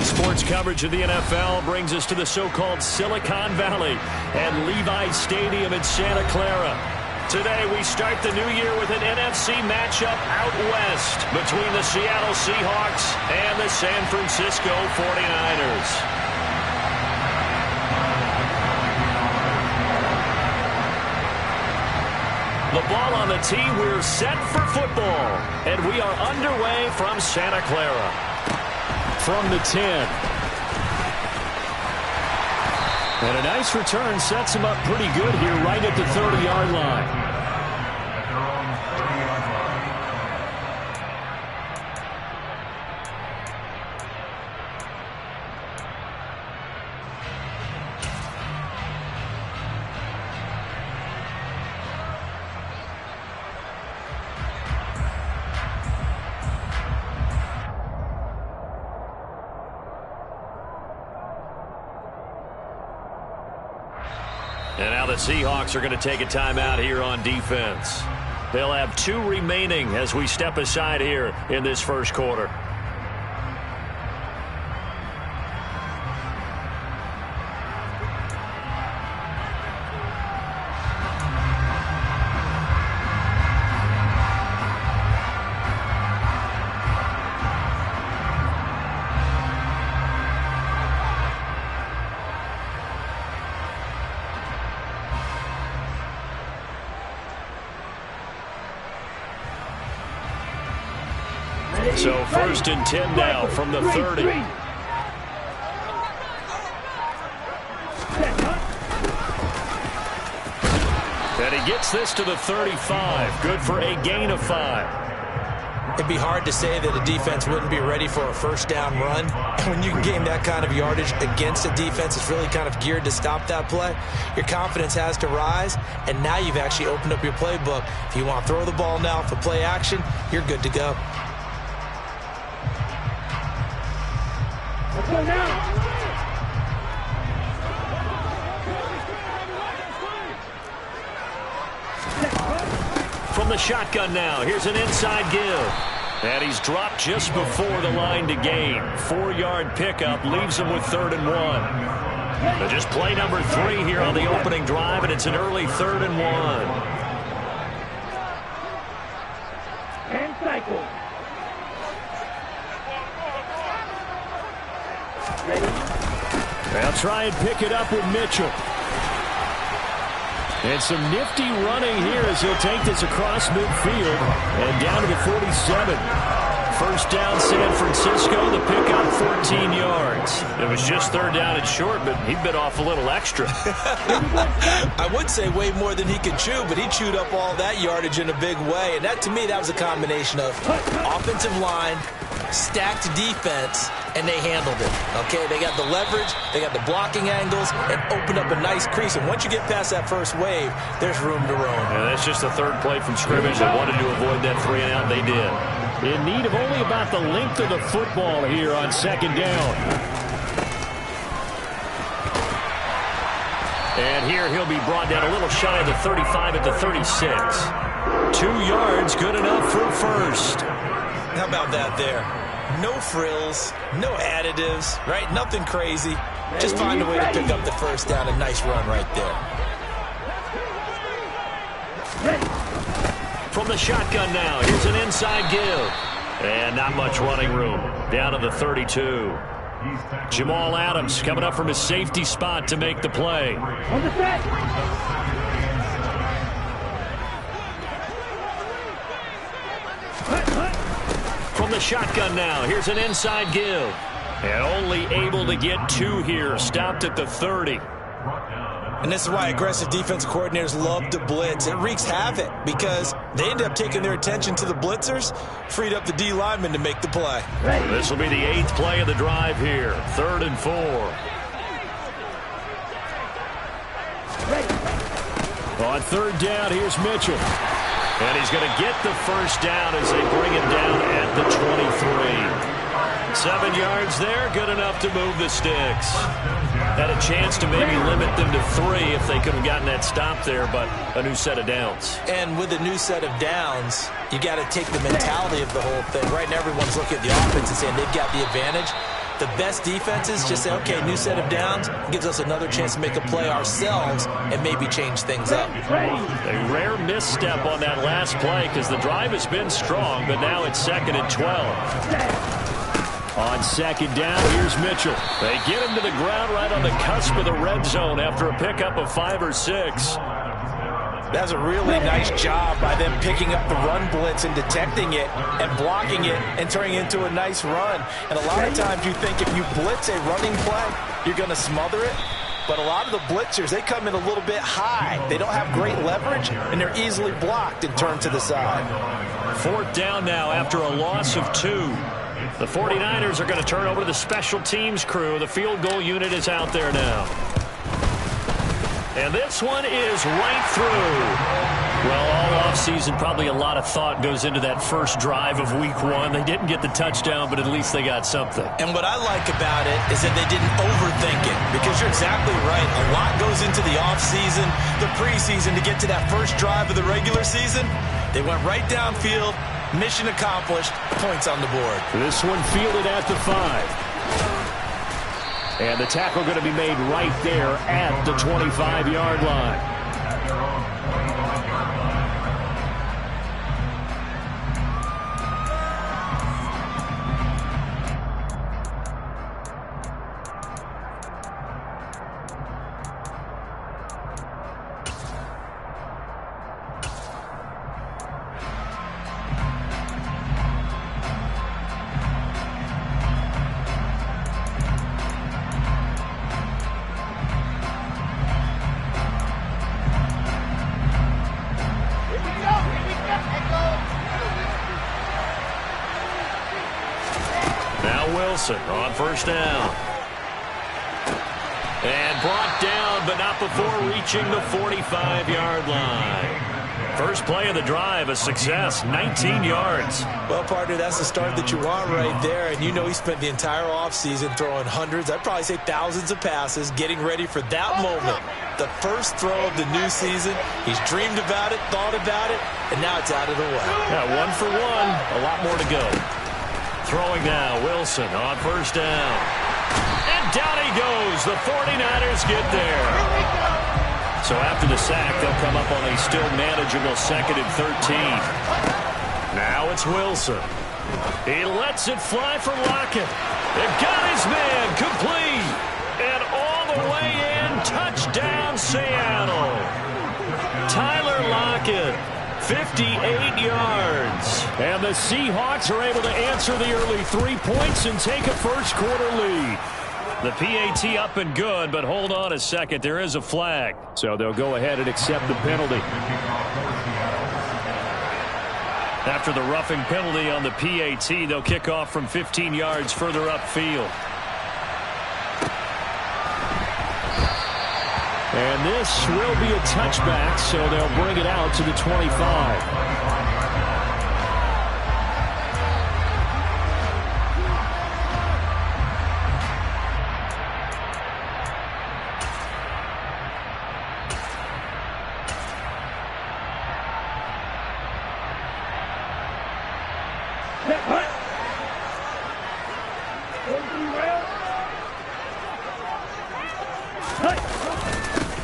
Daily sports coverage of the NFL brings us to the so-called Silicon Valley and Levi's Stadium in Santa Clara. Today, we start the new year with an NFC matchup out west between the Seattle Seahawks and the San Francisco 49ers. The ball on the tee, we're set for football. And we are underway from Santa Clara. From the 10. And a nice return sets him up pretty good here right at the 30-yard line. And now the Seahawks are going to take a timeout here on defense. They'll have 2 remaining as we step aside here in this first quarter. So first and 10 now from the 30. And he gets this to the 35. Good for a gain of 5. It'd be hard to say that a defense wouldn't be ready for a first down run. And when you can gain that kind of yardage against a defense that's really kind of geared to stop that play, your confidence has to rise, and now you've actually opened up your playbook. If you want to throw the ball now for play action, you're good to go. Let's go now. From the shotgun now, here's an inside give. And he's dropped just before the line to gain. 4-yard pickup leaves him with 3rd and 1. But just play number 3 here on the opening drive, and it's an early 3rd and 1. And cycle. They'll try and pick it up with Mitchell. And some nifty running here as he'll take this across midfield and down to the 47. First down, San Francisco. The pickup, 14 yards. It was just 3rd down and short, but he bit off a little extra. I would say way more than he could chew, but he chewed up all that yardage in a big way. And that, to me, that was a combination of offensive line, stacked defense, and they handled it. Okay, they got the leverage, they got the blocking angles, and opened up a nice crease. And once you get past that first wave, there's room to roam. Yeah, that's just the 3rd play from scrimmage. They wanted to avoid that 3-and-out. They did. In need of only about the length of the football here on 2nd down. And here he'll be brought down a little shy of the 35 at the 36. 2 yards, good enough for a first. How about that there? No frills, no additives, right? Nothing crazy. Just find a way to pick up the first down. A nice run right there. From the shotgun now, here's an inside give. And not much running room. Down to the 32. Jamal Adams coming up from his safety spot to make the play. On the set. From the shotgun now, here's an inside give. And only able to get 2 here, stopped at the 30. And this is why aggressive defensive coordinators love to blitz. It wreaks havoc because they end up taking their attention to the blitzers, freed up the D lineman to make the play. This will be the 8th play of the drive here, 3rd and 4. On 3rd down, here's Mitchell. And he's going to get the first down as they bring him down at the 23. 7 yards there, good enough to move the sticks. Had a chance to maybe limit them to 3 if they could have gotten that stop there, but a new set of downs. And with a new set of downs, you got to take the mentality of the whole thing. Right now, everyone's looking at the offense and saying they've got the advantage. The best defenses just say, okay, new set of downs, gives us another chance to make a play ourselves and maybe change things up. A rare misstep on that last play because the drive has been strong, but now it's 2nd and 12. On 2nd down, here's Mitchell. They get him to the ground right on the cusp of the red zone after a pickup of 5 or 6. That's a really nice job by them picking up the run blitz and detecting it and blocking it and turning it into a nice run. And a lot of times you think if you blitz a running play, you're going to smother it. But a lot of the blitzers, they come in a little bit high. They don't have great leverage, and they're easily blocked and turned to the side. 4th down now after a loss of 2. The 49ers are going to turn over to the special teams crew. The field goal unit is out there now. And this one is right through. Well, all offseason, probably a lot of thought goes into that first drive of week 1. They didn't get the touchdown, but at least they got something. And what I like about it is that they didn't overthink it, because you're exactly right. A lot goes into the offseason, the preseason, to get to that first drive of the regular season. They went right downfield, mission accomplished, points on the board. This one fielded at the 5. And the tackle going to be made right there at the 25-yard line. On 1st down. And brought down, but not before reaching the 45-yard line. First play of the drive, a success, 19 yards. Well, partner, that's the start that you want right there. And you know he spent the entire offseason throwing hundreds, I'd probably say thousands of passes, getting ready for that moment. The first throw of the new season. He's dreamed about it, thought about it, and now it's out of the way. Yeah, 1 for 1, a lot more to go. Throwing now, Wilson on 1st down. And down he goes. The 49ers get there. So after the sack, they'll come up on a still manageable 2nd and 13. Now it's Wilson. He lets it fly from Lockett. They've got his man complete. And all the way in, touchdown Seattle. Tyler Lockett. 58 yards. And the Seahawks are able to answer the early 3 points and take a first-quarter lead. The PAT up and good, but hold on a second. There is a flag. So they'll go ahead and accept the penalty. After the roughing penalty on the PAT, they'll kick off from 15 yards further upfield. And this will be a touchback, so they'll bring it out to the 25.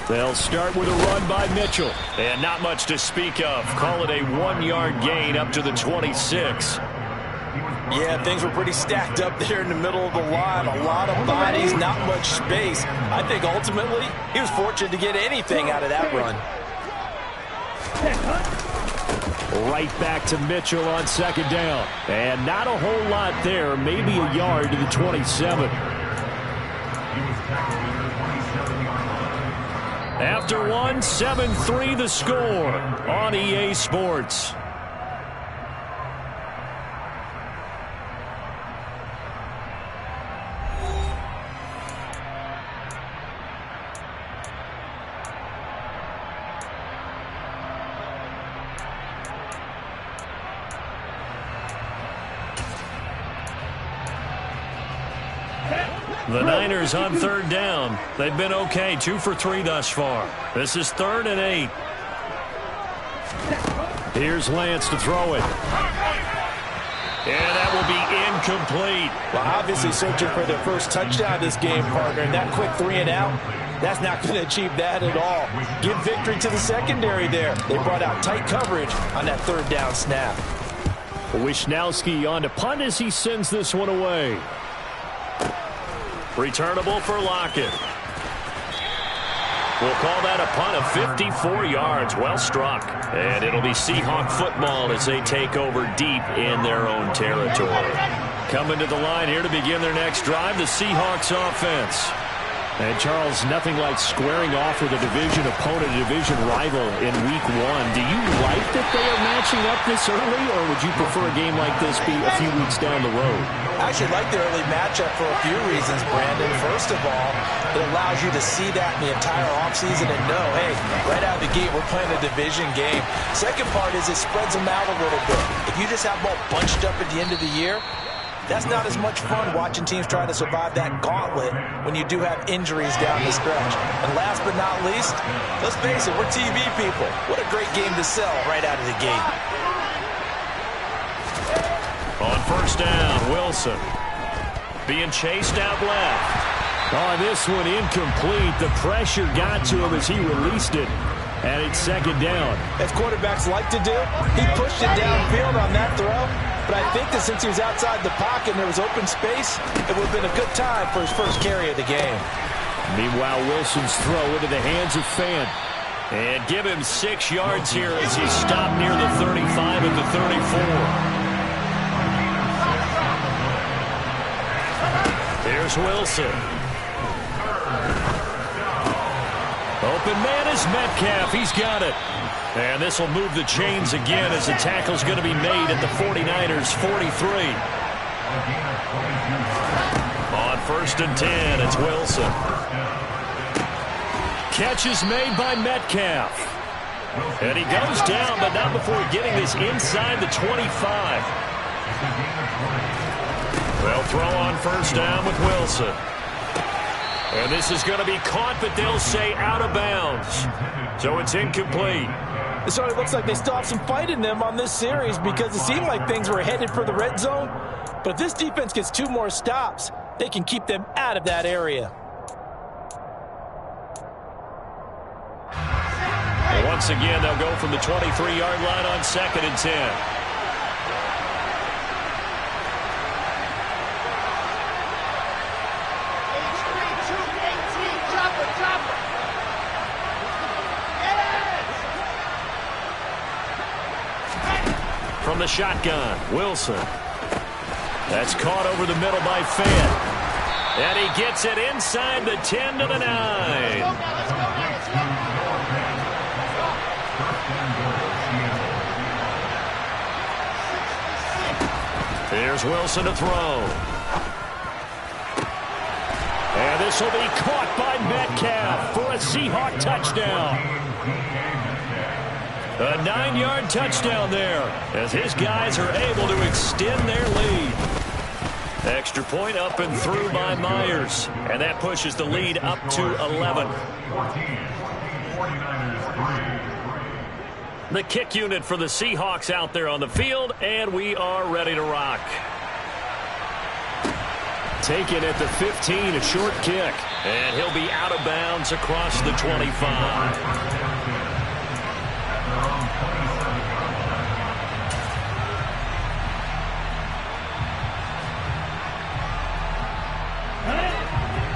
They'll start with a run by Mitchell. And not much to speak of. Call it a 1-yard gain up to the 26. Yeah, things were pretty stacked up there in the middle of the line. A lot of bodies, not much space. I think ultimately he was fortunate to get anything out of that run. Right back to Mitchell on 2nd down. And not a whole lot there. Maybe a yard to the 27. After one, 7-3 the score on EA Sports. The Niners on 3rd down. They've been okay, 2 for 3 thus far. This is 3rd and 8. Here's Lance to throw it. And that will be incomplete. Well, obviously searching for their first touchdown this game, partner. And that quick 3 and out, that's not going to achieve that at all. Give victory to the secondary there. They brought out tight coverage on that 3rd down snap. Wisnowski on to punt as he sends this one away. Returnable for Lockett. We'll call that a punt of 54 yards. Well struck. And it'll be Seahawk football as they take over deep in their own territory. Coming to the line here to begin their next drive, the Seahawks offense. And, Charles, nothing like squaring off with a division opponent, a division rival in Week 1. Do you like that they are matching up this early, or would you prefer a game like this be a few weeks down the road? I actually like the early matchup for a few reasons, Brandon. First of all, it allows you to see that in the entire offseason and know, hey, right out of the gate, we're playing a division game. Second part is it spreads them out a little bit. If you just have them all bunched up at the end of the year, that's not as much fun watching teams try to survive that gauntlet when you do have injuries down the stretch. And last but not least, let's face it, we're TV people. What a great game to sell right out of the gate. On first down, Wilson being chased out left. Oh, this one incomplete. The pressure got to him as he released it. And it's 2nd down. As quarterbacks like to do, he pushed it downfield on that throw. But I think that since he was outside the pocket and there was open space, it would have been a good time for his first carry of the game. Meanwhile, Wilson's throw into the hands of Fant. And give him 6 yards here as he stopped near the 35 at the 34. Here's Wilson. Open man is Metcalf. He's got it. And this will move the chains again as the tackle's going to be made at the 49ers' 43. On 1st and 10, it's Wilson. Catch is made by Metcalf. And he goes down, but not before getting this inside the 25. They'll throw on 1st down with Wilson. And this is going to be caught, but they'll say out of bounds. So it's incomplete. It sort of looks like they still have some fight in them on this series because it seemed like things were headed for the red zone. But if this defense gets 2 more stops, they can keep them out of that area. Once again, they'll go from the 23-yard line on 2nd and 10. From the shotgun, Wilson. That's caught over the middle by Fant. And he gets it inside the 10 to the 9. Here's Wilson to throw. And this will be caught by Metcalf for a Seahawk touchdown. A 9-yard touchdown there as his guys are able to extend their lead. Extra point up and through by Myers. And that pushes the lead up to 11. The kick unit for the Seahawks out there on the field, and we are ready to rock. Taken at the 15, a short kick. And he'll be out of bounds across the 25.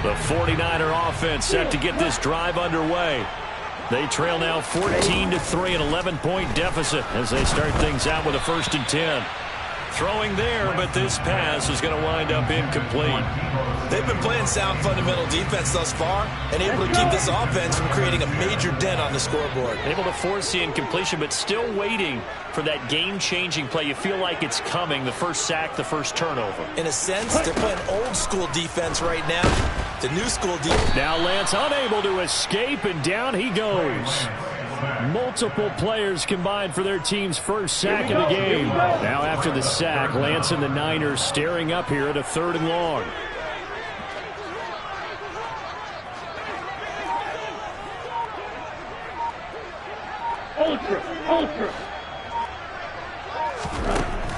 The 49er offense set to get this drive underway. They trail now 14-3, an 11-point deficit as they start things out with a 1st and 10. Throwing there, but this pass is going to wind up incomplete. They've been playing sound fundamental defense thus far and able to keep this offense from creating a major dent on the scoreboard. Able to force the incompletion, but still waiting for that game-changing play. You feel like it's coming, the first sack, the first turnover. In a sense, they're playing old-school defense right now. The new school defense. Now Lance unable to escape, and down he goes. Multiple players combined for their team's first sack of the game. Now after the sack, Lance and the Niners staring up here at a 3rd and long. Ultra.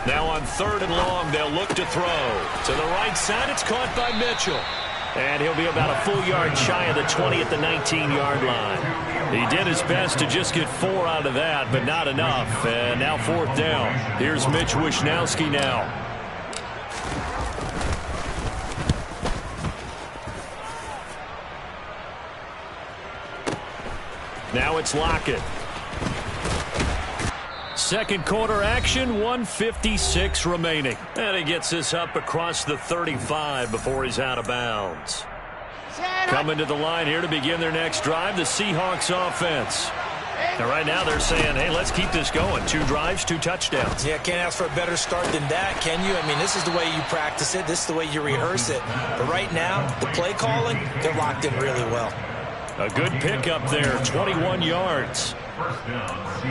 Now on 3rd and long, they'll look to throw. To the right side, it's caught by Mitchell. And he'll be about a full yard shy of the 20 at the 19-yard line. He did his best to just get 4 out of that, but not enough. And now 4th down. Here's Mitch Wishnowski now. Now it's Lockett. Second quarter action, 1:56 remaining. And he gets this up across the 35 before he's out of bounds. Coming to the line here to begin their next drive, the Seahawks offense. And right now they're saying, hey, let's keep this going. 2 drives, 2 touchdowns. Yeah, can't ask for a better start than that, can you? I mean, this is the way you practice it. This is the way you rehearse it. But right now, the play calling, they're locked in really well. A good pickup there, 21 yards.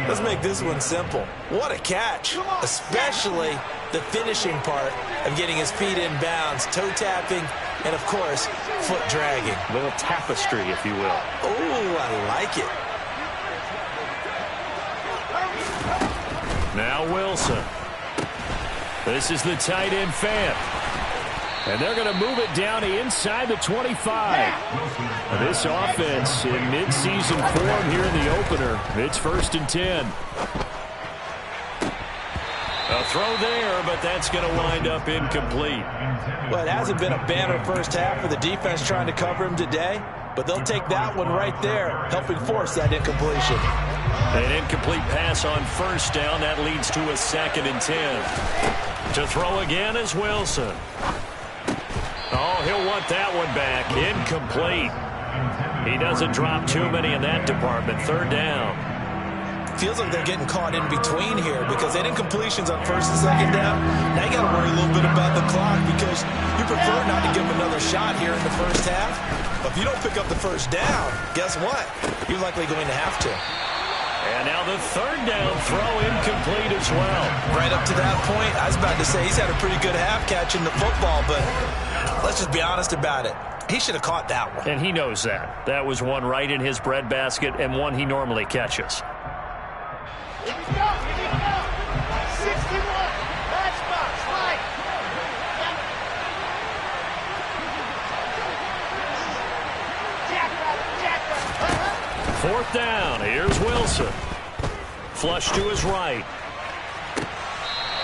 Let's make this one simple. What a catch, especially the finishing part of getting his feet in bounds, toe tapping, and, of course, foot dragging. A little tapestry, if you will. Oh, I like it. Now Wilson. This is the tight end Fant. And they're going to move it down inside the 25. This offense in midseason form here in the opener. It's 1st and 10. A throw there, but that's going to wind up incomplete. Well, it hasn't been a banner first half for the defense trying to cover him today, but they'll take that one right there, helping force that incompletion. An incomplete pass on 1st down. That leads to a 2nd and 10. To throw again is Wilson. Oh, he'll want that one back. Incomplete. He doesn't drop too many in that department. 3rd down. Feels like they're getting caught in between here because that incompletions on 1st and 2nd down. Now you got to worry a little bit about the clock because you prefer not to give them another shot here in the first half. But if you don't pick up the 1st down, guess what? You're likely going to have to. And now the 3rd down throw incomplete as well. Right up to that point, I was about to say he's had a pretty good half catching the football, but let's just be honest about it. He should have caught that one. And he knows that. That was one right in his breadbasket and one he normally catches. Here we go. 61. Matchbox. Right. 4th down. Here's Wilson. Flush to his right.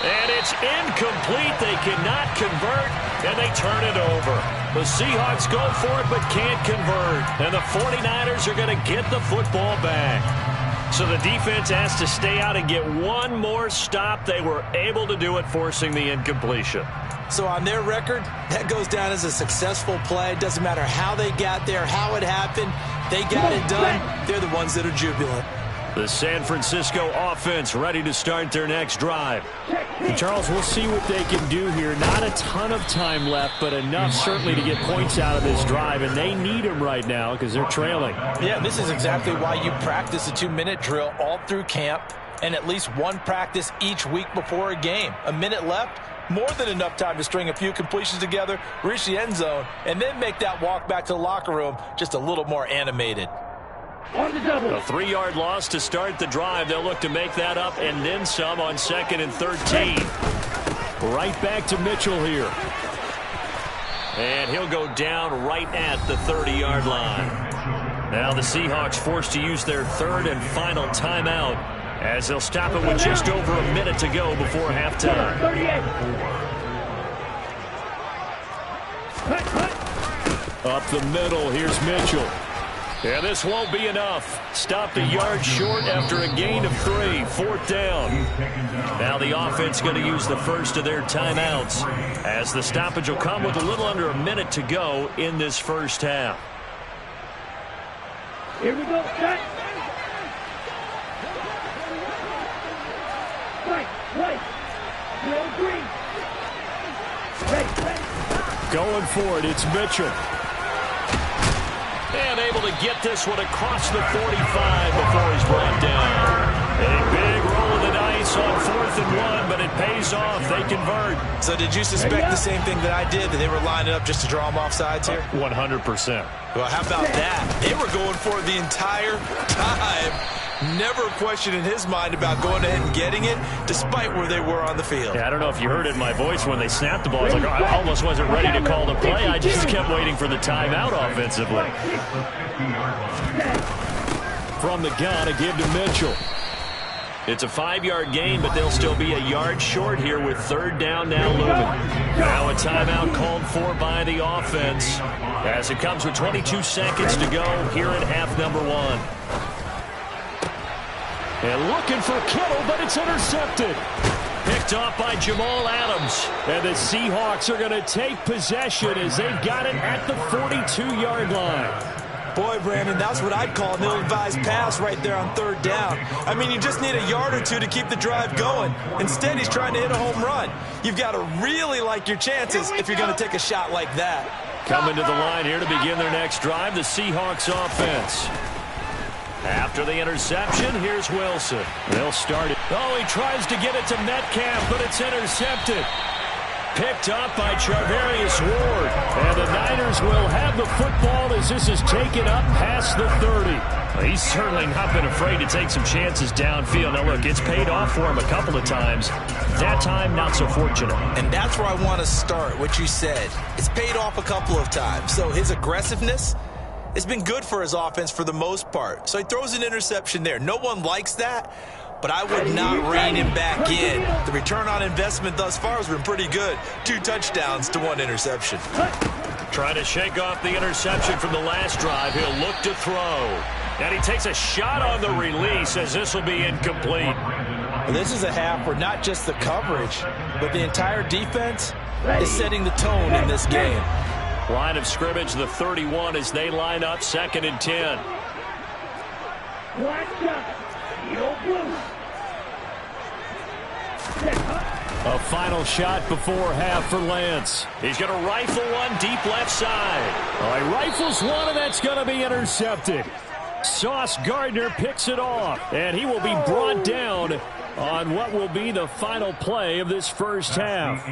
And it's incomplete. They cannot convert, and they turn it over. The Seahawks go for it but can't convert. And the 49ers are going to get the football back. So the defense has to stay out and get one more stop. They were able to do it, forcing the incompletion. So on their record, that goes down as a successful play. It doesn't matter how they got there, how it happened. They got it done. They're the ones that are jubilant. The San Francisco offense ready to start their next drive. And Charles, we'll see what they can do here. Not a ton of time left, but enough certainly to get points out of this drive, and they need them right now because they're trailing. Yeah, this is exactly why you practice a 2-minute drill all through camp and at least one practice each week before a game. A minute left, more than enough time to string a few completions together, reach the end zone, and then make that walk back to the locker room just a little more animated. On the double. A 3-yard loss to start the drive. They'll look to make that up and then some on 2nd and 13. Right back to Mitchell here. And he'll go down right at the 30-yard line. Now the Seahawks forced to use their 3rd and final timeout as they'll stop it with just over a minute to go before halftime. 38. Up the middle, here's Mitchell. And this won't be enough. Stopped a yard short after a gain of 3. 4th down. Now the offense going to use the first of their timeouts as the stoppage will come with a little under a minute to go in this first half. Here we go. Set. Right. Real green. Ready. Going for it, it's Mitchell. And able to get this one across the 45 before he's brought down. A big roll of the dice on 4th and 1, but it pays off. They convert. So did you suspect the same thing that I did, that they were lining up just to draw them off sides here? 100%. Well, how about that? They were going for it the entire time, Never a question in his mind about going ahead and getting it, despite where they were on the field. Yeah, I don't know if you heard it in my voice when they snapped the ball. It's like, oh, I almost wasn't ready to call the play. I just kept waiting for the timeout offensively. From the gun, a give to Mitchell. It's a 5-yard gain, but they'll still be a yard short here with third down now looming. Now a timeout called for by the offense as it comes with 22 seconds to go here in half number 1. And looking for Kittle, but it's intercepted. Picked off by Jamal Adams. And the Seahawks are going to take possession as they've got it at the 42-yard line. Boy, Brandon, that's what I'd call an ill-advised pass right there on third down. I mean, you just need a yard or two to keep the drive going. Instead, he's trying to hit a home run. You've got to really like your chances if you're going to take a shot like that. Coming to the line here to begin their next drive, the Seahawks offense. After the interception, here's Wilson. They'll start it. Oh, he tries to get it to Metcalf, but it's intercepted. Picked up by Charvarius Ward. And the Niners will have the football as this is taken up past the 30. Well, he's certainly not been afraid to take some chances downfield. Now, look, it's paid off for him a couple of times. That time, not so fortunate. And that's where I want to start, what you said. It's paid off a couple of times. So his aggressiveness, it's been good for his offense for the most part. So he throws an interception there. No one likes that, but I would not rein him back in. The return on investment thus far has been pretty good. 2 touchdowns to 1 interception. Trying to shake off the interception from the last drive. He'll look to throw. And he takes a shot on the release as this will be incomplete. Well, this is a half where not just the coverage, but the entire defense is setting the tone in this game. Line of scrimmage, the 31 as they line up, 2nd and 10. A final shot before half for Lance. He's going to rifle one deep left side. All right, rifles one, and that's going to be intercepted. Sauce Gardner picks it off, and he will be brought down on what will be the final play of this first half.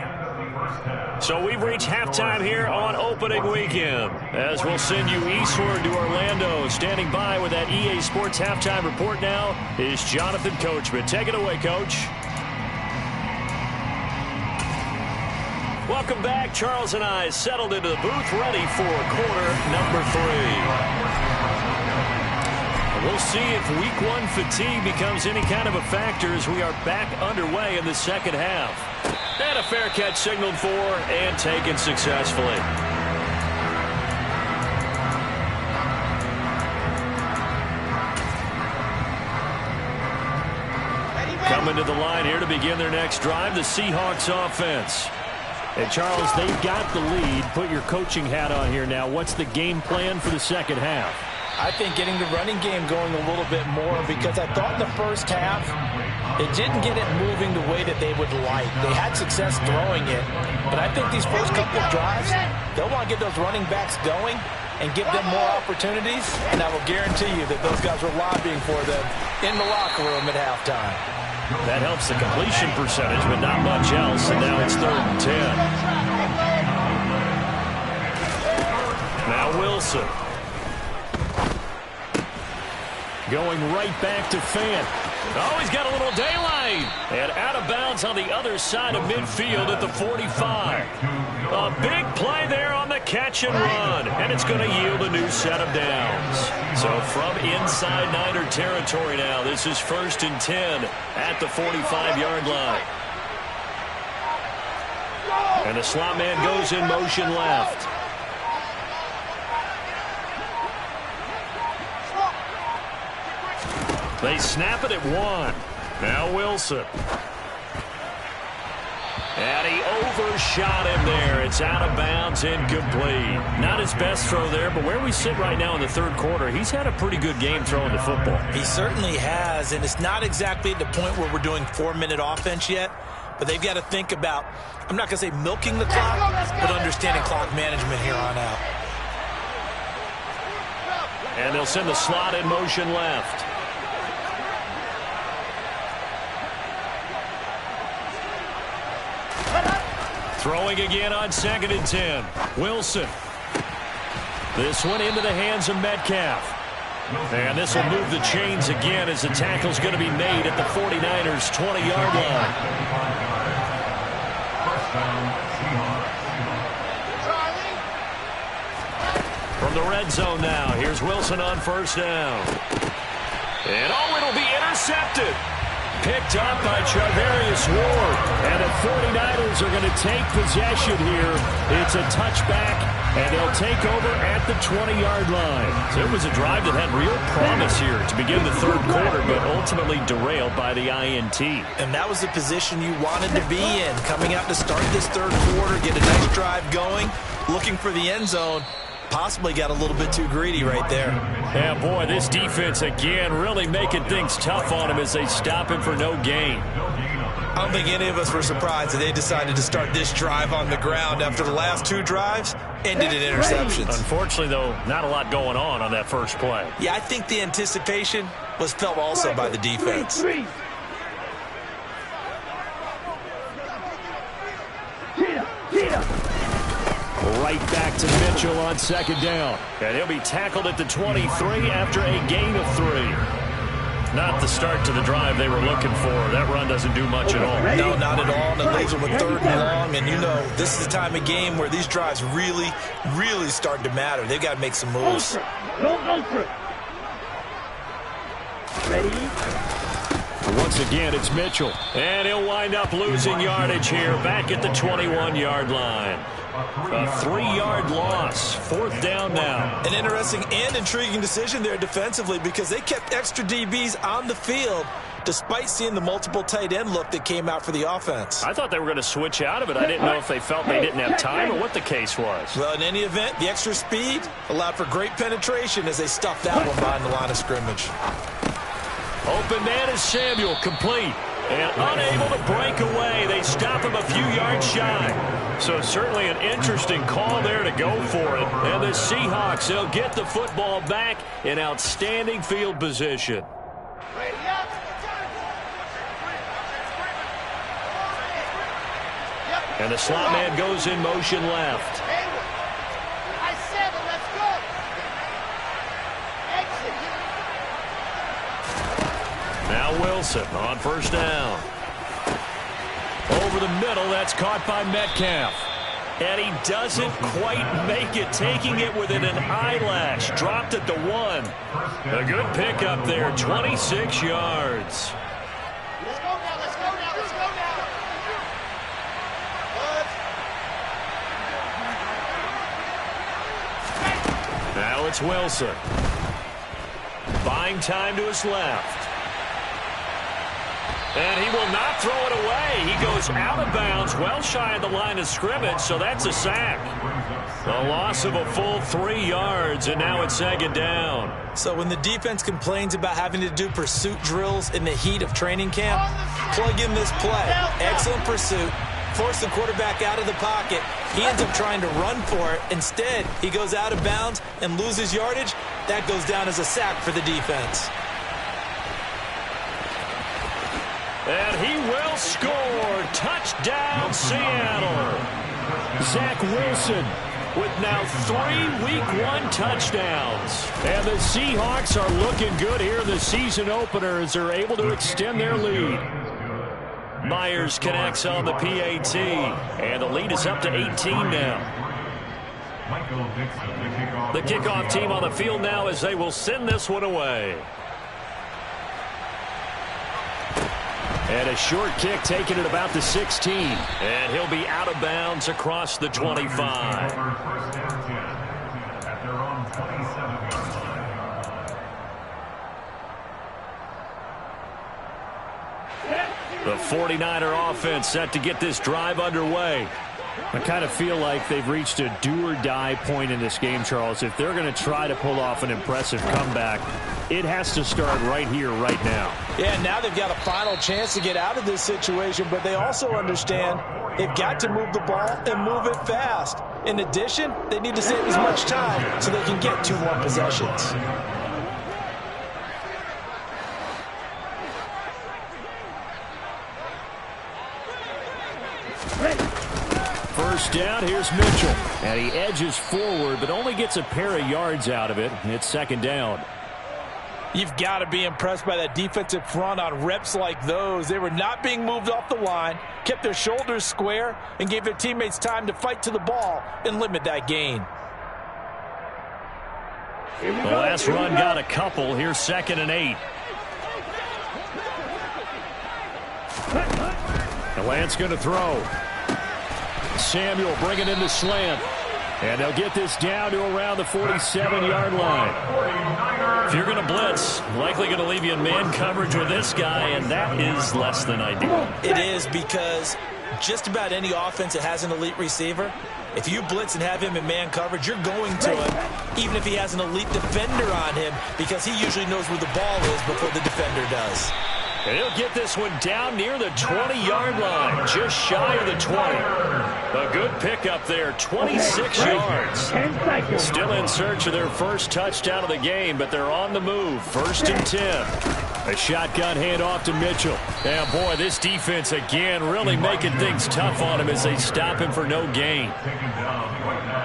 So we've reached halftime here on opening weekend. As we'll send you eastward to Orlando. Standing by with that EA Sports halftime report now is Jonathan Coachman. Take it away, Coach. Welcome back. Charles and I settled into the booth, ready for quarter number 3. We'll see if week 1 fatigue becomes any kind of a factor as we are back underway in the second half. And a fair catch signaled for and taken successfully. Coming to the line here to begin their next drive, the Seahawks offense. And Charles, they've got the lead. Put your coaching hat on here now. What's the game plan for the second half? I think getting the running game going a little bit more, because I thought in the first half it didn't get it moving the way that they would like. They had success throwing it, but I think these first couple of drives, they'll want to get those running backs going and give them more opportunities, and I will guarantee you that those guys were lobbying for them in the locker room at halftime. That helps the completion percentage, but not much else, and now it's 3rd and 10. Now Wilson. Going right back to Fant. Oh, he's got a little daylight. And out of bounds on the other side of midfield at the 45. A big play there on the catch and run. And it's going to yield a new set of downs. So from inside Niner territory now, this is 1st and 10 at the 45-yard line. And the slot man goes in motion left. They snap it at 1. Now Wilson. And he overshot him there. It's out of bounds, incomplete. Not his best throw there, but where we sit right now in the 3rd quarter, he's had a pretty good game throwing the football. He certainly has, and it's not exactly at the point where we're doing 4-minute offense yet, but they've got to think about, I'm not going to say milking the clock, but understanding clock management here on out. And they'll send the slot in motion left. Throwing again on 2nd and 10. Wilson. This one into the hands of Metcalf. And this will move the chains again as the tackle's going to be made at the 49ers' 20-yard line. From the red zone now, here's Wilson on first down. And it'll be intercepted. Picked up by Charvarius Ward. And the 49ers are going to take possession here. It's a touchback, and they'll take over at the 20-yard line. So it was a drive that had real promise here to begin the third quarter, but ultimately derailed by the INT. And that was the position you wanted to be in, coming out to start this third quarter, get a nice drive going, looking for the end zone. Possibly got a little bit too greedy right there. Yeah, boy, this defense again really making things tough on him as they stop him for no gain. I don't think any of us were surprised that they decided to start this drive on the ground after the last two drives ended in interceptions. Unfortunately, though, not a lot going on that first play. Yeah, I think the anticipation was felt also by the defense. Right back to Mitchell on second down. And he'll be tackled at the 23 after a gain of 3. Not the start to the drive they were looking for. That run doesn't do much at all. No, not at all. And it leaves them with third and long. And you know, this is the time of game where these drives really, really start to matter. They've got to make some moves. Once again, it's Mitchell. And he'll wind up losing yardage here back at the 21-yard line. A 3-yard loss. Fourth down now. An interesting and intriguing decision there defensively because they kept extra DBs on the field despite seeing the multiple tight end look that came out for the offense. I thought they were going to switch out of it. I didn't know if they felt they didn't have time or what the case was. Well, in any event, the extra speed allowed for great penetration as they stuffed that one behind the line of scrimmage. Open man is Samuel, complete. And unable to break away. They stop him a few yards shy. So certainly an interesting call there to go for it. And the Seahawks, they'll get the football back in outstanding field position. And the slot man goes in motion left. Now Wilson on first down. Over the middle, that's caught by Metcalf. And he doesn't quite make it, taking it within an eyelash. Dropped at the 1. A good pickup there, 26 yards. Let's go now, let's go now, let's go now. Now it's Wilson. Buying time to his left. And he will not throw it away. He goes out of bounds, well shy of the line of scrimmage, so that's a sack. A loss of a full 3 yards, and now it's second down. So when the defense complains about having to do pursuit drills in the heat of training camp, plug in this play. Excellent pursuit. Force the quarterback out of the pocket. He ends up trying to run for it. Instead, he goes out of bounds and loses yardage. That goes down as a sack for the defense. And he will score. Touchdown, Seattle. Zach Wilson with now 3 Week 1 touchdowns. And the Seahawks are looking good here in the season opener as they're able to extend their lead. Myers connects on the PAT. And the lead is up to 18 now. The kickoff team on the field now as they will send this one away. And a short kick taken at about the 16. And he'll be out of bounds across the 25. The 49er offense set to get this drive underway. I kind of feel like they've reached a do-or-die point in this game, Charles. If they're going to try to pull off an impressive comeback, it has to start right here, right now. Yeah, now they've got a final chance to get out of this situation, but they also understand they've got to move the ball and move it fast. In addition, they need to save as much time so they can get 2 more possessions. First down, here's Mitchell. And he edges forward, but only gets a pair of yards out of it. It's second down. You've got to be impressed by that defensive front on reps like those. They were not being moved off the line, kept their shoulders square, and gave their teammates time to fight to the ball and limit that gain. The last run got a couple. Here's 2nd and 8. And Lance going to throw. Samuel bringing in the slant. And they'll get this down to around the 47-yard line. If you're going to blitz, likely going to leave you in man coverage with this guy, and that is less than ideal. It is, because just about any offense that has an elite receiver, if you blitz and have him in man coverage, you're going to him, even if he has an elite defender on him, because he usually knows where the ball is before the defender does. And he'll get this one down near the 20-yard line, just shy of the 20. A good pickup there, 26 yards. Still in search of their first touchdown of the game, but they're on the move. 1st and 10. A shotgun handoff to Mitchell. And boy, this defense again really making things tough on him as they stop him for no gain.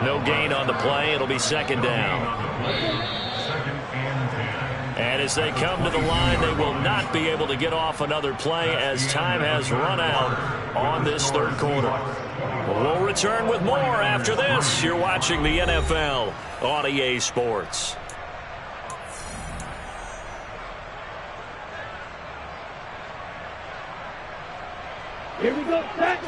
No gain on the play. It'll be 2nd down. And as they come to the line, they will not be able to get off another play as time has run out on this 3rd quarter. We'll return with more after this. You're watching the NFL on EA Sports. Here we go, set.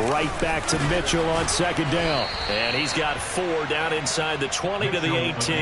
Right back to Mitchell on 2nd down. And he's got 4 down inside the 20 to the 18.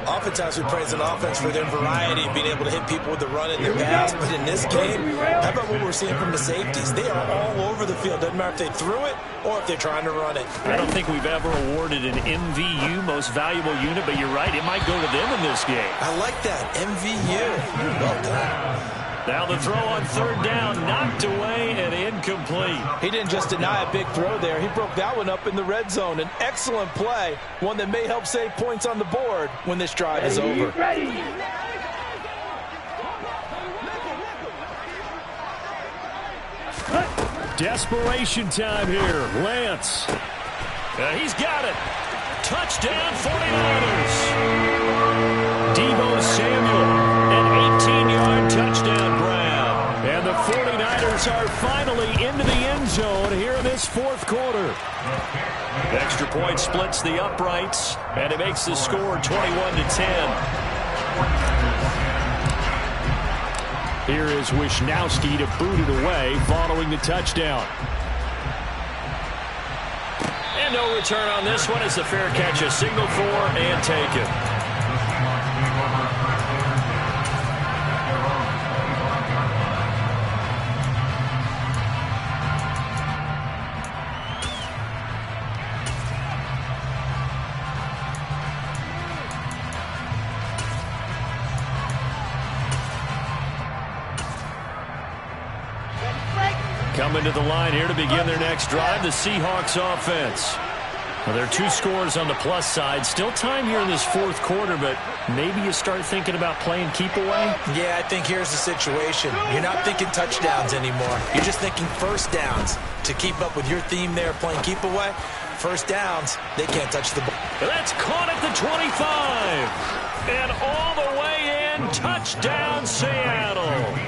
Oftentimes we praise an offense for their variety of being able to hit people with the run and the pass, but in this game, how about what we're seeing from the safeties? They are all over the field. Doesn't matter if they threw it or if they're trying to run it. I don't think we've ever awarded an MVU, most valuable unit, but you're right, it might go to them in this game. I like that, MVU. Well done. Now the throw on 3rd down, knocked away and incomplete. He didn't just deny a big throw there. He broke that one up in the red zone. An excellent play, one that may help save points on the board when this drive is over. Desperation time here. Lance. He's got it. Touchdown 49ers. Deebo Samuel. An 18-yard touchdown grab. And the 49ers are finally into the end zone here in this 4th quarter. Extra point splits the uprights, and it makes the score 21-10. Here is Wisnowski to boot it away following the touchdown. And no return on this one as the fair catch is signaled for and taken. Coming to the line here to begin their next drive, the Seahawks offense. Well, there are 2 scores on the plus side. Still time here in this 4th quarter, but maybe you start thinking about playing keep away? Yeah, I think here's the situation. You're not thinking touchdowns anymore. You're just thinking 1st downs. To keep up with your theme there, playing keep away, 1st downs, they can't touch the ball. That's caught at the 25. And all the way in, touchdown Seattle.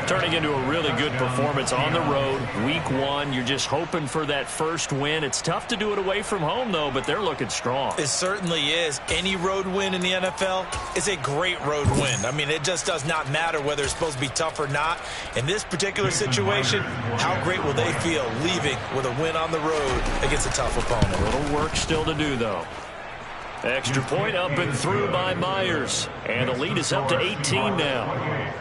Turning into a really good performance on the road. Week 1, you're just hoping for that first win. It's tough to do it away from home, though, but they're looking strong. It certainly is. Any road win in the NFL is a great road win. I mean, it just does not matter whether it's supposed to be tough or not. In this particular situation, how great will they feel leaving with a win on the road against a tough opponent? A little work still to do, though. Extra point up and through by Myers. And the lead is up to 18 now.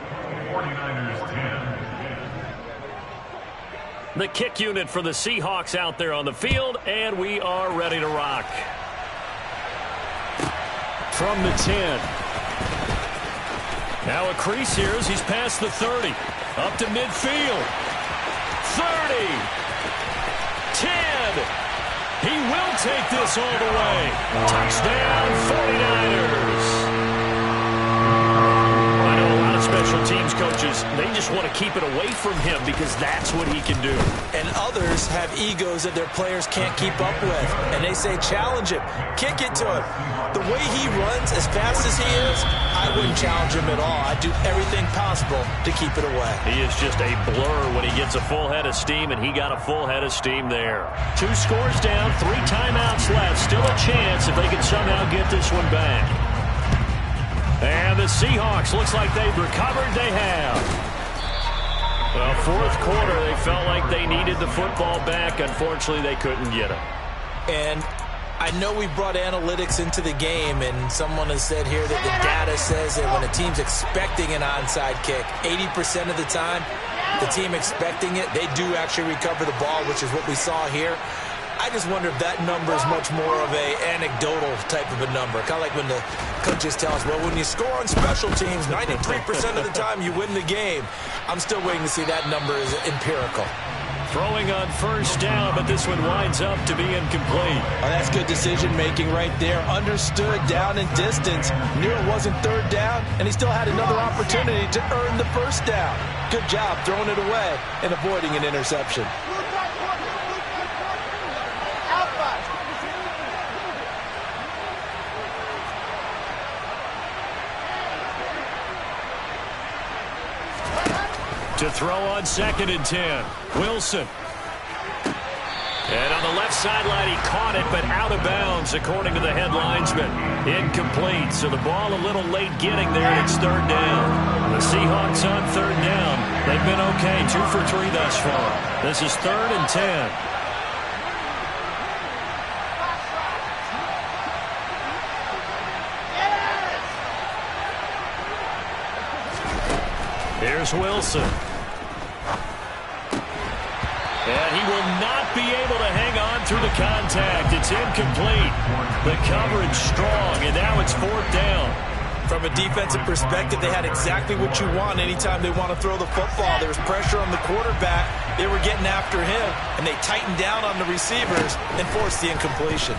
The kick unit for the Seahawks out there on the field, and we are ready to rock. From the 10. Now a crease here as he's past the 30. Up to midfield. 30. 10. He will take this all the way. Touchdown 49ers. I know a lot of special special teams coaches, they just want to keep it away from him because that's what he can do. And others have egos that their players can't keep up with. And they say, challenge him, kick it to him. The way he runs as fast as he is, I wouldn't challenge him at all. I'd do everything possible to keep it away. He is just a blur when he gets a full head of steam, and he got a full head of steam there. 2 scores down, 3 timeouts left. Still a chance if they can somehow get this one back. And the Seahawks, looks like they've recovered. They have. Well, fourth quarter, they felt like they needed the football back. Unfortunately, they couldn't get it. And I know we brought analytics into the game, and someone has said here that the data says that when a team's expecting an onside kick, 80% of the time, the team expecting it, they do actually recover the ball, which is what we saw here. I just wonder if that number is much more of a anecdotal type of a number. Kind of like when the coaches tell us, well, when you score on special teams, 93% of the time you win the game. I'm still waiting to see that number is empirical. Throwing on first down, but this one winds up to be incomplete. Oh, that's good decision-making right there. Understood down and distance. Knew it wasn't third down, and he still had another opportunity to earn the first down. Good job throwing it away and avoiding an interception. To throw on 2nd and 10. Wilson. And on the left sideline, he caught it, but out of bounds, according to the head linesman. Incomplete, so the ball a little late getting there, and it's 3rd down. The Seahawks on 3rd down. They've been okay, 2 for 3 thus far. This is 3rd and 10. Here's Wilson. And he will not be able to hang on through the contact. It's incomplete. The coverage strong, and now it's 4th down. From a defensive perspective, they had exactly what you want anytime they want to throw the football. There was pressure on the quarterback. They were getting after him, and they tightened down on the receivers and forced the incompletion.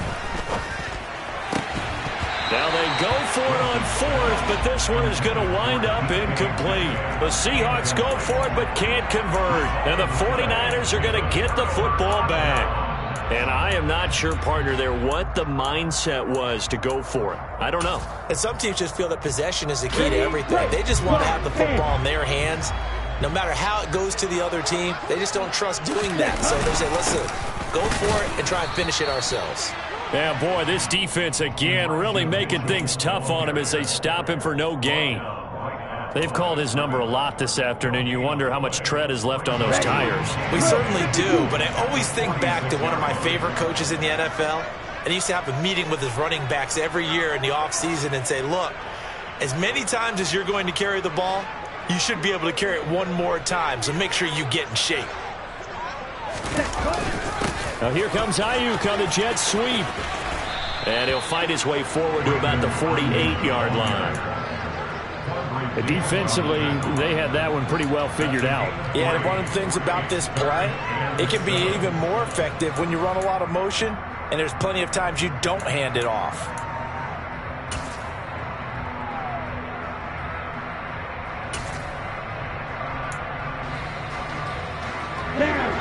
Now they go for it on 4th, but this one is going to wind up incomplete. The Seahawks go for it, but can't convert. And the 49ers are going to get the football back. And I am not sure, partner, there what the mindset was to go for it. I don't know. And some teams just feel that possession is the key to everything. They just want to have the football in their hands. No matter how it goes to the other team, they just don't trust doing that. So they say, listen, go for it and try and finish it ourselves. Yeah, boy, this defense again really making things tough on him as they stop him for no gain. They've called his number a lot this afternoon. You wonder how much tread is left on those tires. We certainly do, but I always think back to one of my favorite coaches in the NFL, and he used to have a meeting with his running backs every year in the offseason and say, look, as many times as you're going to carry the ball, you should be able to carry it one more time, so make sure you get in shape. Now here comes Ayuk on the jet sweep. And he'll fight his way forward to about the 48-yard line. Defensively, they had that one pretty well figured out. Yeah, and one of the things about this play, it can be even more effective when you run a lot of motion, and there's plenty of times you don't hand it off.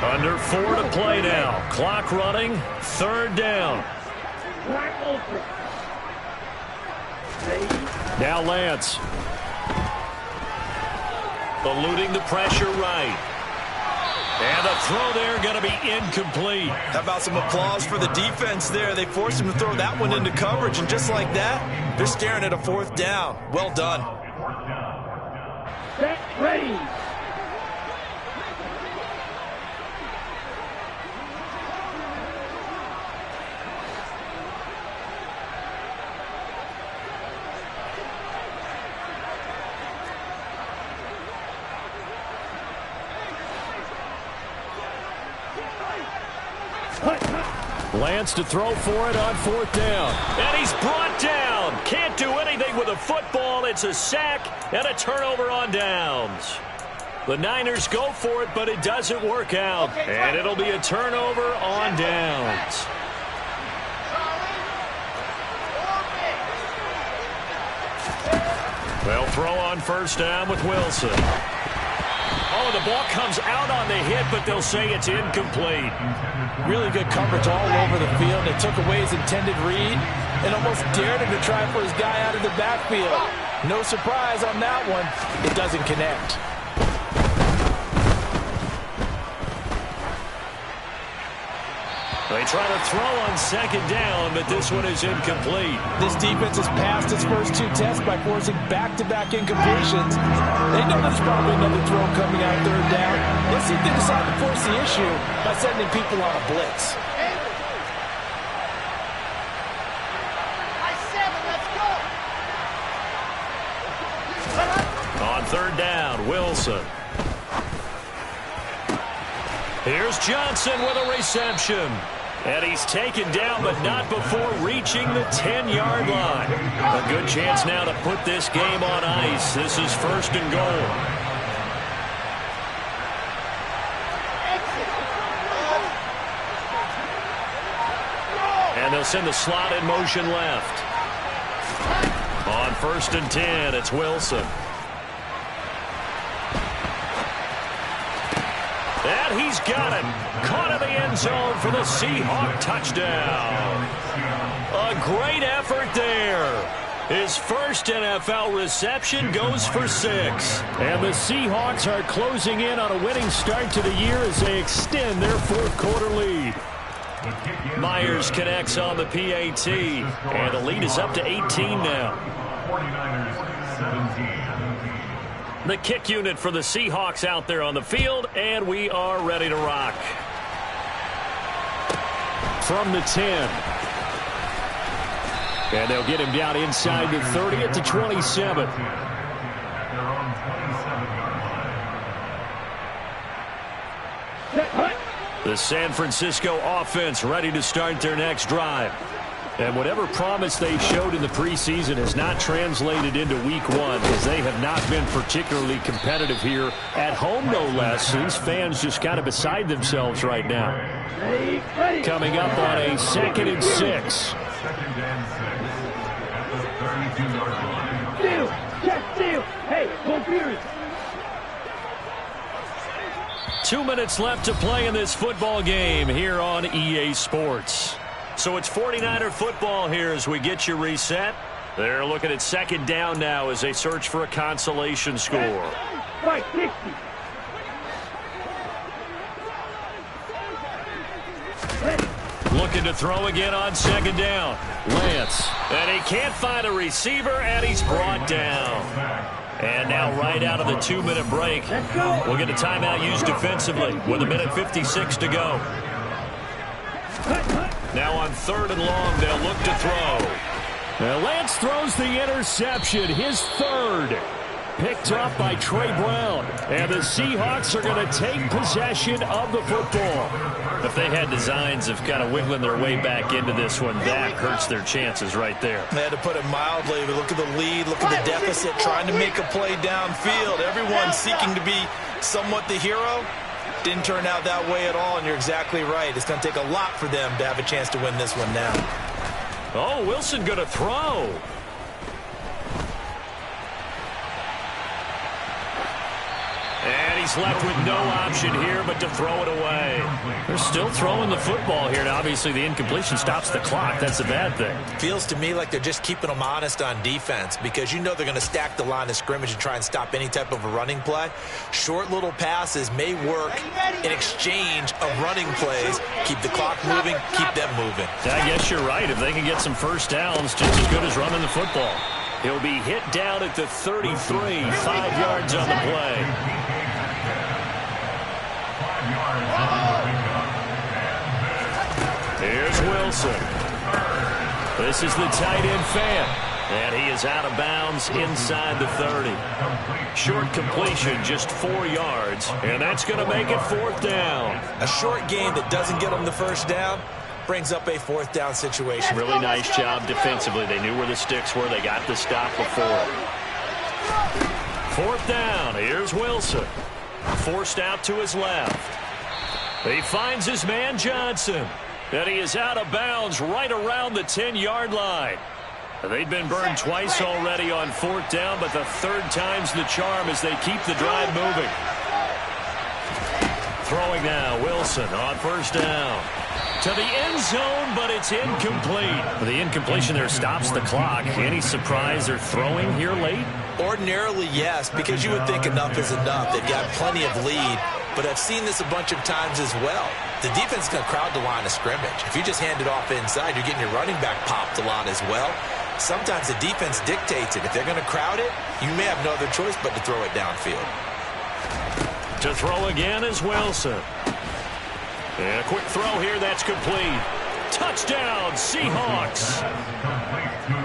Under 4 to play now. Clock running. 3rd down. Now Lance. Eluding the pressure right. And the throw there going to be incomplete. How about some applause for the defense there? They forced him to throw that one into coverage, and just like that, they're staring at a 4th down. Well done. Set, ready. Lance to throw for it on 4th down. And he's brought down. Can't do anything with a football. It's a sack and a turnover on downs. The Niners go for it, but it doesn't work out. And it'll be a turnover on downs. Well, throw on first down with Wilson. Oh, the ball comes out on the hit, but they'll say it's incomplete. Really good coverage all over the field. They took away his intended read and almost dared him to try for his guy out of the backfield. No surprise on that one. It doesn't connect. They try to throw on second down, but this one is incomplete. This defense has passed its first two tests by forcing back-to-back incompletions. They know there's probably another throw coming out third down. Let's see if they decide to force the issue by sending people on a blitz. On third down, Wilson. Here's Johnson with a reception. And he's taken down, but not before reaching the 10-yard line. A good chance now to put this game on ice. This is first and goal. And they'll send the slot in motion left. On first and 10, it's Wilson. And he's got it. Caught in the end zone for the Seahawk touchdown. A great effort there. His first NFL reception goes for 6. And the Seahawks are closing in on a winning start to the year as they extend their fourth quarter lead. Myers connects on the PAT. And the lead is up to 18 now. 49ers 17. The kick unit for the Seahawks out there on the field, and we are ready to rock. From the 10. And they'll get him down inside the 30 at the 27. The San Francisco offense ready to start their next drive. And whatever promise they showed in the preseason has not translated into week 1, as they have not been particularly competitive here at home, no less. These fans just kind of beside themselves right now. Coming up on a 2nd and 6. Hey, computers. 2 minutes left to play in this football game here on EA Sports. So it's 49er football here as we get you reset. They're looking at second down now as they search for a consolation score. Right, 60. Looking to throw again on second down. Lance. And he can't find a receiver, and he's brought down. And now right out of the 2-minute break, we'll get a timeout used defensively with 1:56 to go. Now on 3rd and long, they'll look to throw. Now Lance throws the interception, his 3rd. Picked up by Trey Brown. And the Seahawks are going to take possession of the football. If they had designs of kind of wiggling their way back into this one, that hurts their chances right there. They had to put it mildly, but look at the lead, look at the deficit, trying to make a play downfield. Everyone seeking to be somewhat the hero. Didn't turn out that way at all, and you're exactly right. It's going to take a lot for them to have a chance to win this one now. Oh, Wilson going to throw. And he's left with no option here but to throw it away. They're still throwing the football here, and obviously the incompletion stops the clock. That's a bad thing. Feels to me like they're just keeping them honest on defense, because you know they're going to stack the line of scrimmage and try and stop any type of a running play. Short little passes may work in exchange of running plays. Keep the clock moving, keep them moving. I guess you're right. If they can get some first downs, just as good as running the football. He'll be hit down at the 33, 5 yards on the play. Here's Wilson. This is the tight end fan. And he is out of bounds inside the 30. Short completion, just 4 yards. And that's going to make it 4th down. A short game that doesn't get them the first down brings up a 4th down situation. Really nice job defensively. They knew where the sticks were. They got the stop before. 4th down. Here's Wilson. Forced out to his left. He finds his man Johnson. And he is out of bounds right around the 10-yard line. They've been burned twice already on 4th down, but the 3rd time's the charm as they keep the drive moving. Throwing now, Wilson on 1st down. To the end zone, but it's incomplete. The incompletion there stops the clock. Any surprise they're throwing here late? Ordinarily, yes, because you would think enough is enough. They've got plenty of lead, but I've seen this a bunch of times as well. The defense is going to crowd the line of scrimmage. If you just hand it off inside, you're getting your running back popped a lot as well. Sometimes the defense dictates it. If they're going to crowd it, you may have no other choice but to throw it downfield. To throw again is Wilson. And a quick throw here, that's complete. Touchdown, Seahawks.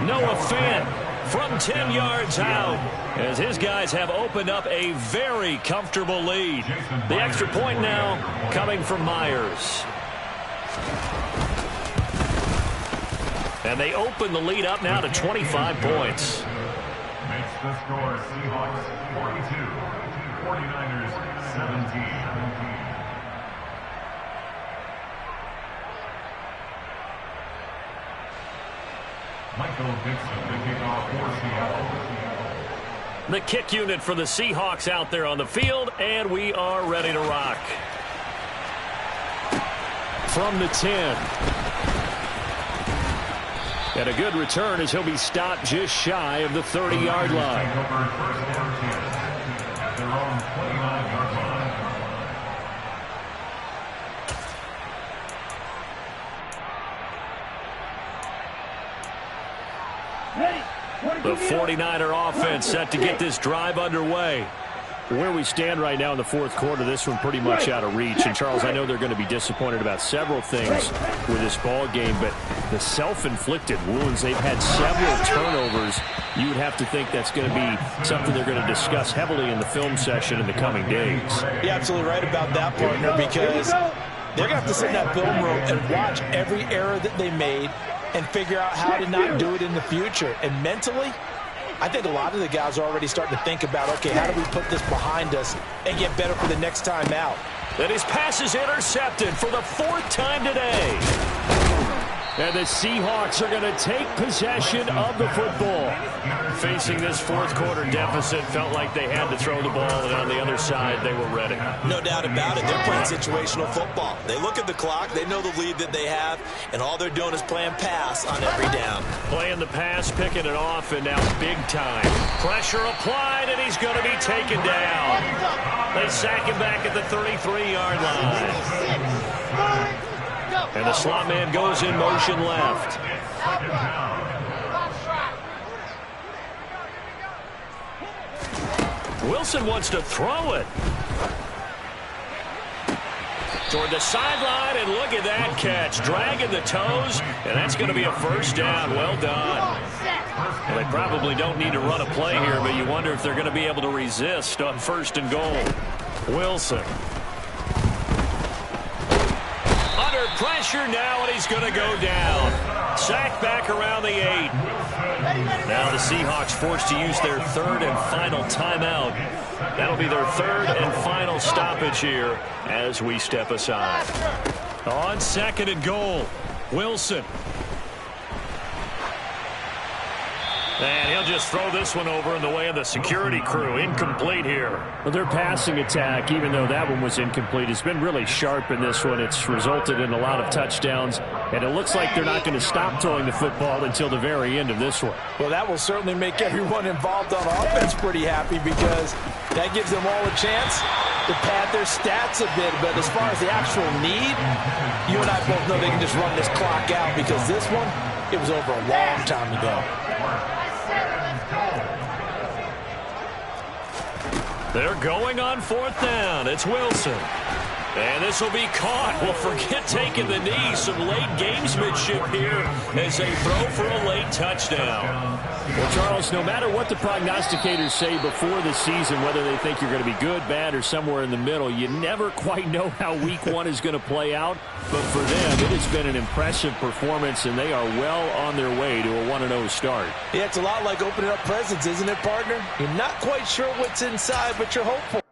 Noah Fant from 10 yards out as his guys have opened up a very comfortable lead. The extra point now coming from Myers. And they open the lead up now to 25 points. Makes the score Seahawks 42, 49ers 17. Michael Dixon, the kickoff for Seattle. The kick unit for the Seahawks out there on the field, and we are ready to rock. From the 10. And a good return as he'll be stopped just shy of the 30-yard line. Take over 1st and 10 at their own 29-yard line. The 49er offense set to get this drive underway. Where we stand right now in the 4th quarter, this one pretty much out of reach. And, Charles, I know they're going to be disappointed about several things with this ball game, but the self-inflicted wounds, they've had several turnovers. You would have to think that's going to be something they're going to discuss heavily in the film session in the coming days. You're absolutely right about that, partner, because they're going to have to sit in that film room and watch every error that they made and figure out how to not do it in the future. And mentally, I think a lot of the guys are already starting to think about, okay, how do we put this behind us and get better for the next time out? And his pass is intercepted for the 4th time today. And the Seahawks are going to take possession of the football. Facing this 4th quarter deficit, felt like they had to throw the ball, and on the other side, they were ready. No doubt about it. They're playing situational football. They look at the clock, they know the lead that they have, and all they're doing is playing pass on every down. Playing the pass, picking it off, and now big time. Pressure applied, and he's going to be taken down. They sack him back at the 33-yard line. And the slot man goes in motion left. Wilson wants to throw it. Toward the sideline, and look at that catch. Dragging the toes, and that's going to be a 1st down. Well done. Well, they probably don't need to run a play here, but you wonder if they're going to be able to resist on 1st and goal. Wilson. Pressure now, and he's going to go down. Sacked back around the 8. Now the Seahawks forced to use their 3rd and final timeout. That'll be their 3rd and final stoppage here as we step aside. On 2nd and goal, Wilson. And he'll just throw this one over in the way of the security crew. Incomplete here. Well, their passing attack, even though that one was incomplete, has been really sharp in this one. It's resulted in a lot of touchdowns, and it looks like they're not going to stop throwing the football until the very end of this one. Well, that will certainly make everyone involved on offense pretty happy, because that gives them all a chance to pad their stats a bit. But as far as the actual need, you and I both know they can just run this clock out, because this one, it was over a long time ago. They're going on 4th down. It's Wilson. And this will be caught. Well, forget taking the knee. Some late gamesmanship here as they throw for a late touchdown. Well, Charles, no matter what the prognosticators say before the season, whether they think you're going to be good, bad, or somewhere in the middle, you never quite know how week 1 is going to play out. But for them, it has been an impressive performance, and they are well on their way to a 1-0 start. Yeah, it's a lot like opening up presents, isn't it, partner? You're not quite sure what's inside, but you're hopeful.